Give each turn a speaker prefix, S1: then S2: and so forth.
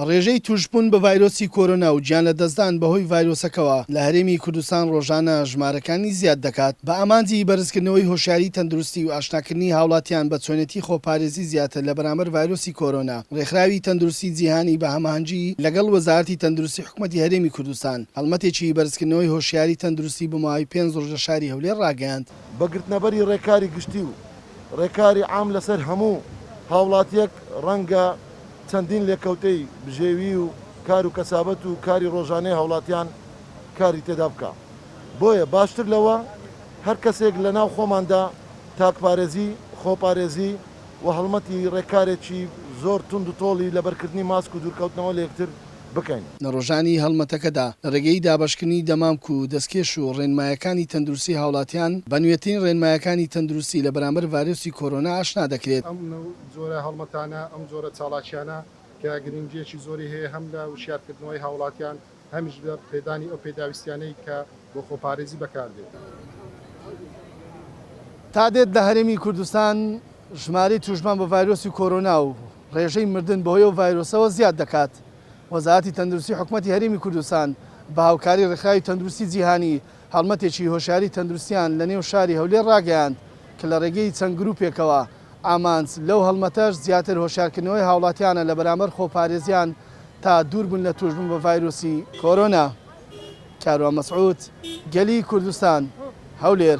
S1: ڕێژەی توشبوون بە ڤایرۆسی کۆرۆنا و گیان لە دەستدان بەهۆی ڤایرۆسەکەەوە لە هەرێمی کوردستان ڕۆژانە ژمارەکانی زیاد دەکات بە ئامانجی بەرزکردنەوەی هۆشیاری تەندروستی و ئاشناکردنی هاوڵاتیان بە چۆنێتی خۆپارێزی زیاتر لە بەرامبەر ڤایرۆسی کۆرۆنا. ڕێکخراوی تەندروستی جیهانی بە هەماهەنگی لەگەڵ وەزارەتی تەندروستی حکوومەتی هەرێمی کوردستان هەڵمەتێکی بەرزکردنەوەی هۆشیاری تەندروستی بە ماوەی 5 ڕۆژ لە شاری هەولێر ڕاگەیاند.
S2: بەگرتنەبەری ڕێکاری گشتی و ڕێکاری عام لەسەر هەموو هاوڵاتیەک ڕەنگە چەندین لێکەوتەی بژێوی و کار و کەسابەت و کاری ڕۆژانەی هاوڵاتیان کاری تێدا بکە. بۆیە باشتر لەوە هەر کەسێک لە ناو خۆماندا تاکپارێزی، خۆپارێزی و هەڵمەتی ڕێکارێکی زۆر تند و تۆڵی لەبەرکردنی ماسک و دوورکەوتنەوە لە یەکتر بکەین.
S1: لە ڕۆژانی هەڵمەتەکەدا لە ڕێگەی دابەشکردنی دەمامک و دەستکێش و ڕێنمایەکانی تەندروستی هاوڵاتیان بە نوێترین ڕێنمایەکانی تەندروستی لە بەرامبەر ڤایرۆسی کۆرۆنا ئاشنا دەکرێت.
S3: ئەم جۆرە هەڵمەتانە ئەم جۆرە چاڵاکیانە کە گرنگیەکی زۆری هەیە هەم لە وشیارکردنەوەی هاوڵاتیان هەمیش لە پێدانی ئەو پێداویستیانەی کە بۆ خۆپارێزی بەکاردێت.
S1: تا دێت لە هەرێمی کوردستان ژمارەی توشمان بە ڤایرۆسی کۆرۆنا و ڕێژەی مردن بەهۆی ئەو ڤایرۆسەوە زیاد دەکات. وەزارەتی تەندروستی حکوومەتی هەرێمی کوردستان بە هاوکاری ڕێکخراوی تەندروستی جیهانی هەڵمەتێکی هۆشیاری تەندروستیان لە نێو شاری هەولێر ڕاگەیاند کە لە ڕێگەی چەند گروپێکەوە ئامانج لەو هەڵمەتەش زیاتر هۆشیارکردنەوەی هاوڵاتیانە لە بەرامبەر خۆپارێزیان تا دوور بوون لە توشبوون بە ڤایرۆسی کۆرۆنا. کاروان مەسعود، گەلی کوردستان، هەولێر.